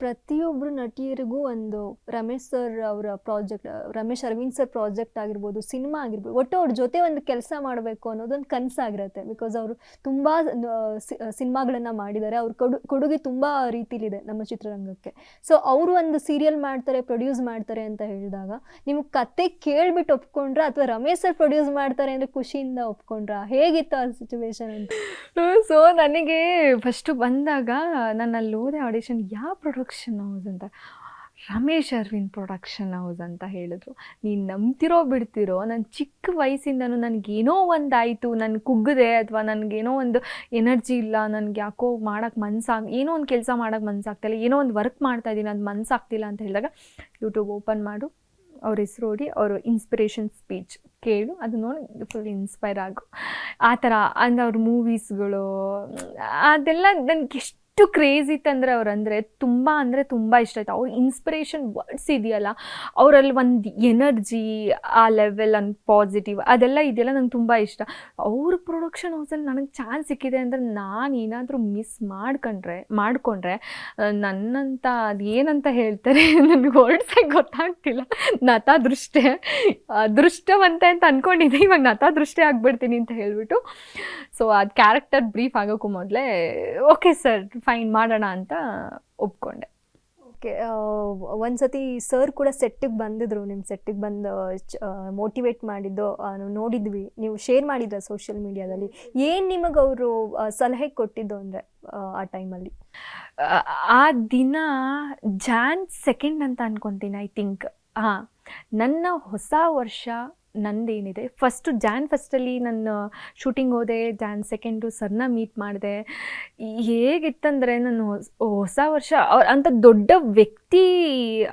ಪ್ರತಿಯೊಬ್ಬರು ನಟಿಯರಿಗೂ ಒಂದು ರಮೇಶ್ ಸರ್ ಅವರ project, Ramesh Aravind sir project ಆಗಿರ್ಬೋದು, ಸಿನಿಮಾ ಆಗಿರ್ಬೋದು, ಒಟ್ಟು ಅವ್ರ ಜೊತೆ ಒಂದು ಕೆಲಸ ಮಾಡಬೇಕು ಅನ್ನೋದೊಂದು ಕನಸಾಗಿರುತ್ತೆ. ಬಿಕಾಸ್ ಅವರು ತುಂಬ ಸಿನಿಮಾಗಳನ್ನು ಮಾಡಿದ್ದಾರೆ. ಅವ್ರ ಕೊಡುಗೆ ತುಂಬ ರೀತಿಲಿದೆ ನಮ್ಮ ಚಿತ್ರರಂಗಕ್ಕೆ. ಸೊ ಅವರು ಒಂದು ಸೀರಿಯಲ್ ಮಾಡ್ತಾರೆ, ಪ್ರೊಡ್ಯೂಸ್ ಮಾಡ್ತಾರೆ ಅಂತ ಹೇಳಿದಾಗ ನಿಮಗೆ ಕತೆ ಕೇಳಿಬಿಟ್ಟು ಒಪ್ಕೊಂಡ್ರ ಅಥವಾ ರಮೇಶ್ ಸರ್ ಪ್ರೊಡ್ಯೂಸ್ ಮಾಡ್ತಾರೆ ಅಂದರೆ ಖುಷಿಯಿಂದ ಒಪ್ಕೊಂಡ್ರ? ಹೇಗಿತ್ತು ಆ ಸಿಚುವೇಶನ್ ಅಂತ? ಸೊ ನನಗೆ ಫಸ್ಟು ಬಂದಾಗ ನಾನು ಅಲ್ಲಿ ಹೋದೆ ಆಡಿಷನ್, ಯಾವ ಪ್ರೊಡಕ್ಷನ್ ಹೌಸ್ ಅಂತ, ರಮೇಶ್ ಅರವಿಂದ್ ಪ್ರೊಡಕ್ಷನ್ ಹೌಸ್ ಅಂತ ಹೇಳಿದ್ರು. ನೀನು ನಂಬ್ತಿರೋ ಬಿಡ್ತಿರೋ, ನನ್ನ ಚಿಕ್ಕ ವಯಸ್ಸಿಂದನೂ ನನಗೇನೋ ಒಂದು ಆಯಿತು, ನಾನು ಕುಗ್ಗಿದೆ ಅಥವಾ ನನಗೇನೋ ಒಂದು ಎನರ್ಜಿ ಇಲ್ಲ, ನನಗೆ ಯಾಕೋ ಮಾಡೋಕ್ಕೆ ಏನೋ ಒಂದು ಕೆಲಸ ಮಾಡೋಕ್ಕೆ ಮನಸ್ಸಾಗ್ತಿಲ್ಲ, ಏನೋ ಒಂದು ವರ್ಕ್ ಮಾಡ್ತಾಯಿದ್ದೀನಿ, ಅದು ಮನಸ್ಸಾಗ್ತಿಲ್ಲ ಅಂತ ಹೇಳಿದಾಗ ಯೂಟ್ಯೂಬ್ ಓಪನ್ ಮಾಡು, ಅವ್ರ ಹೆಸರು ನೋಡಿ, ಅವರು ಇನ್ಸ್ಪಿರೇಷನ್ ಸ್ಪೀಚ್ ಕೇಳು, ಅದು ನೋಡಿ ಫುಲ್ ಇನ್ಸ್ಪೈರ್ ಆಗು. ಆ ಥರ ಅಂದರೆ ಅವ್ರ ಮೂವೀಸ್ಗಳು ಅದೆಲ್ಲ ನನಗೆ ಎಷ್ಟು ಕ್ರೇಜ್ ಇತ್ತಂದರೆ ಅವರಂದರೆ ತುಂಬ ಇಷ್ಟ ಆಯಿತು. ಅವ್ರ ಇನ್ಸ್ಪಿರೇಷನ್ ವರ್ಡ್ಸ್ ಇದೆಯಲ್ಲ, ಅವರಲ್ಲಿ ಒಂದು ಎನರ್ಜಿ, ಆ ಲೆವೆಲ್ ಅಂಡ್ ಪಾಸಿಟಿವ್ ಅದೆಲ್ಲ ಇದೆಯಲ್ಲ, ನಂಗೆ ತುಂಬ ಇಷ್ಟ. ಅವ್ರ ಪ್ರೊಡಕ್ಷನ್ ಹೌಸಲ್ಲಿ ನನಗೆ ಚಾನ್ಸ್ ಸಿಕ್ಕಿದೆ ಅಂದರೆ ನಾನು ಏನಾದರೂ ಮಿಸ್ ಮಾಡಿಕೊಂಡ್ರೆ ನನ್ನಂತ ಅದು ಏನಂತ ಹೇಳ್ತಾರೆ ನನಗೆ ವರ್ಡ್ಸೇ ಗೊತ್ತಾಗ್ತಿಲ್ಲ, ಅದೃಷ್ಟವಂತೆ ಅಂತ ಅಂದ್ಕೊಂಡಿದ್ದೆ, ಇವಾಗ ನತಾದೃಷ್ಟೇ ಆಗಿಬಿಡ್ತೀನಿ ಅಂತ ಹೇಳಿಬಿಟ್ಟು. ಸೊ ಅದು ಕ್ಯಾರೆಕ್ಟರ್ ಬ್ರೀಫ್ ಆಗೋಕ್ಕೂ ಮೊದಲೇ ಓಕೆ ಸರ್ ಫೈನ್ ಮಾಡೋಣ ಅಂತ ಒಪ್ಕೊಂಡೆ. ಓಕೆ, ಒಂದು ಸತಿ ಸರ್ ಕೂಡ ಸೆಟ್ಟಿಗೆ ಬಂದಿದ್ರು, ನಿಮ್ಮ ಸೆಟ್ಟಿಗೆ ಬಂದು ಮೋಟಿವೇಟ್ ಮಾಡಿದ್ದು ನಾವು ನೋಡಿದ್ವಿ, ನೀವು ಶೇರ್ ಮಾಡಿದ್ರ ಸೋಷಿಯಲ್ ಮೀಡಿಯಾದಲ್ಲಿ. ಏನು ನಿಮಗೆ ಅವರು ಸಲಹೆ ಕೊಟ್ಟಿದ್ದು ಅಂದರೆ ಆ ಟೈಮಲ್ಲಿ? ಆ ದಿನ ಜಾನ್ 2 ಅಂತ ಅನ್ಕೊತೀನಿ, ಐ ಥಿಂಕ್. ಹಾಂ, ನನ್ನ ಹೊಸ ವರ್ಷ ನಂದೇನಿದೆ, ಜಾನ್ 1 ನಾನು ಶೂಟಿಂಗ್ ಹೋದೆ, ಜಾನ್ 2 ಸರ್ನ ಮೀಟ್ ಮಾಡಿದೆ. ಹೇಗಿತ್ತಂದರೆ ನಾನು ಹೊಸ ವರ್ಷ ಅಂಥ ದೊಡ್ಡ ವ್ಯಕ್ತಿ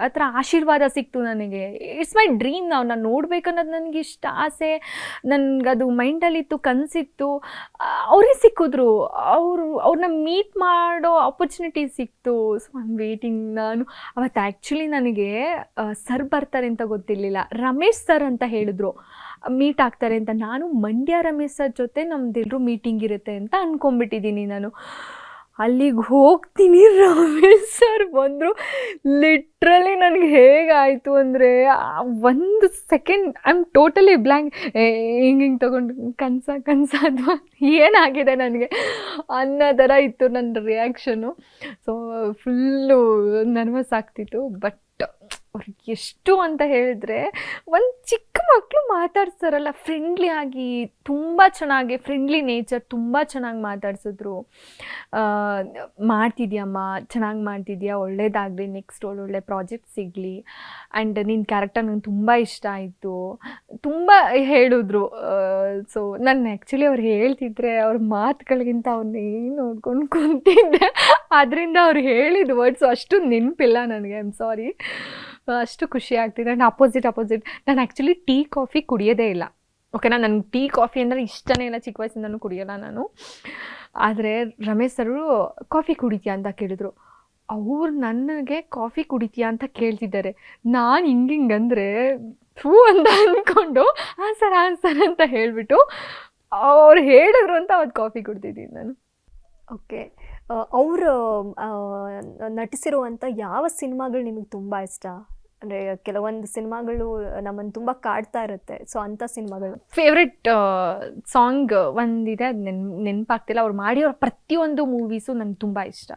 ಹತ್ರ ಆಶೀರ್ವಾದ ಸಿಕ್ತು ನನಗೆ. It's my dream. ನಾನು ನೋಡ್ಬೇಕನ್ನೋದು ನನಗೆ ಇಷ್ಟ ಆಸೆ, ನನಗದು ಮೈಂಡಲ್ಲಿತ್ತು, ಕನಸಿತ್ತು. ಅವರೇ ಸಿಕ್ಕಿದ್ರು, ಅವ್ರನ್ನ ಮೀಟ್ ಮಾಡೋ ಆಪರ್ಚುನಿಟಿ ಸಿಕ್ತು. So I am waiting. ನಾನು ಅವತ್ತು ಆ್ಯಕ್ಚುಲಿ ನನಗೆ ಸರ್ ಬರ್ತಾರೆ ಅಂತ ಗೊತ್ತಿರಲಿಲ್ಲ, ರಮೇಶ್ ಸರ್ ಅಂತ ಹೇಳಿದ್ರು ಮೀಟ್ ಆಗ್ತಾರೆ ಅಂತ. ನಾನು ಮಂಡ್ಯ ರಮೇಶ್ ಸರ್ ಜೊತೆ ನಮ್ದೆಲ್ಲರೂ ಮೀಟಿಂಗ್ ಇರುತ್ತೆ ಅಂತ ಅಂದ್ಕೊಂಡ್ಬಿಟ್ಟಿದ್ದೀನಿ. ನಾನು ಅಲ್ಲಿಗೆ ಹೋಗ್ತೀನಿ, ರಮೇಶ್ ಸರ್ ಬಂದರು. ಲಿಟ್ರಲಿ ನನಗೆ ಹೇಗಾಯಿತು ಅಂದರೆ, 1 second I am totally blank. ಹಿಂಗೆ ತೊಗೊಂಡು ಕನಸ ಅಥವಾ ಏನಾಗಿದೆ ನನಗೆ ಅನ್ನೋ ಥರ ಇತ್ತು ನನ್ನ ರಿಯಾಕ್ಷನು. ಸೊ ಫುಲ್ಲು ನರ್ವಸ್ ಆಗ್ತಿತ್ತು. ಬಟ್ ಅವ್ರಿಗೆ ಎಷ್ಟು ಅಂತ ಹೇಳಿದ್ರೆ, ಒಂದು ಚಿಕ್ಕ ಮಕ್ಕಳು ಮಾತಾಡ್ಸ್ತಾರಲ್ಲ ಫ್ರೆಂಡ್ಲಿ ಆಗಿ, ತುಂಬ ಚೆನ್ನಾಗಿ ಫ್ರೆಂಡ್ಲಿ ನೇಚರ್, ತುಂಬ ಚೆನ್ನಾಗಿ ಮಾತಾಡ್ಸಿದ್ರು. ಮಾಡ್ತಿದ್ಯಮ್ಮ, ಚೆನ್ನಾಗಿ ಮಾಡ್ತಿದ್ಯಾ, ಒಳ್ಳೇದಾಗಲಿ, ನೆಕ್ಸ್ಟ್ ಒಳ್ಳೊಳ್ಳೆ ಪ್ರಾಜೆಕ್ಟ್ ಸಿಗಲಿ, ಆ್ಯಂಡ್ ನಿನ್ನ ಕ್ಯಾರೆಕ್ಟರ್ ನಂಗೆ ತುಂಬ ಇಷ್ಟ ಆಯಿತು, ತುಂಬ ಹೇಳಿದ್ರು. ಸೊ ನಾನು ಆ್ಯಕ್ಚುಲಿ ಅವ್ರು ಹೇಳ್ತಿದ್ರೆ ಅವ್ರ ಮಾತುಗಳಿಗಿಂತ ಅವ್ರನ್ನೇನು ನೋಡ್ಕೊಂಡು ಕುಂತಿದ್ದೆ. ಅದರಿಂದ ಅವ್ರು ಹೇಳಿದ ವರ್ಡ್ಸು ಅಷ್ಟು ನೆನಪಿಲ್ಲ ನನಗೆ, ಐ ಆಮ್ ಸಾರಿ. ಅಷ್ಟು ಖುಷಿ ಆಗ್ತಿದೆ. ಆ್ಯಂಡ್ ಅಪೋಸಿಟ್ ನಾನು ಆ್ಯಕ್ಚುಲಿ ಟೀ ಕಾಫಿ ಕುಡಿಯೋದೇ ಇಲ್ಲ, ಓಕೆನಾ. ನನಗೆ ಟೀ ಕಾಫಿ ಅಂದರೆ ಇಷ್ಟನೇ ಇಲ್ಲ, ಚಿಕ್ಕ ವಯಸ್ಸಿಂದನೂ ಕುಡಿಯೋಲ್ಲ ನಾನು. ಆದರೆ ರಮೇಶ್ ಸರು ಕಾಫಿ ಕುಡಿತೀಯಾ ಅಂತ ಕೇಳಿದ್ರು. ಅವ್ರು ನನಗೆ ಕಾಫಿ ಕುಡಿತೀಯಾ ಅಂತ ಕೇಳ್ತಿದ್ದಾರೆ. ನಾನು ಹಿಂಗಂದರೆ ಥೂ ಅಂತ ಅಂದ್ಕೊಂಡು ಹಾಂ ಸರ್ ಅಂತ ಹೇಳಿಬಿಟ್ಟು ಅವ್ರು ಹೇಳಿದ್ರು ಅಂತ ಅವತ್ತು ಕಾಫಿ ಕುಡ್ತಿದ್ದೀನಿ ನಾನು. ಓಕೆ, ಅವರು ನಟಿಸಿರುವಂಥ ಯಾವ ಸಿನಿಮಾಗಳು ನಿಮಗೆ ತುಂಬ ಇಷ್ಟ? ಅಂದರೆ ಕೆಲವೊಂದು ಸಿನಿಮಾಗಳು ನಮ್ಮನ್ನು ತುಂಬ ಕಾಡ್ತಾ ಇರುತ್ತೆ, ಸೊ ಅಂಥ ಸಿನಿಮಾಗಳು. ಫೇವ್ರೆಟ್ ಸಾಂಗ್ ಒಂದಿದೆ, ಅದು ನೆನಪಾಗ್ತಿಲ್ಲ. ಅವ್ರು ಮಾಡಿರೋ ಪ್ರತಿಯೊಂದು ಮೂವೀಸು ನನಗೆ ತುಂಬ ಇಷ್ಟ.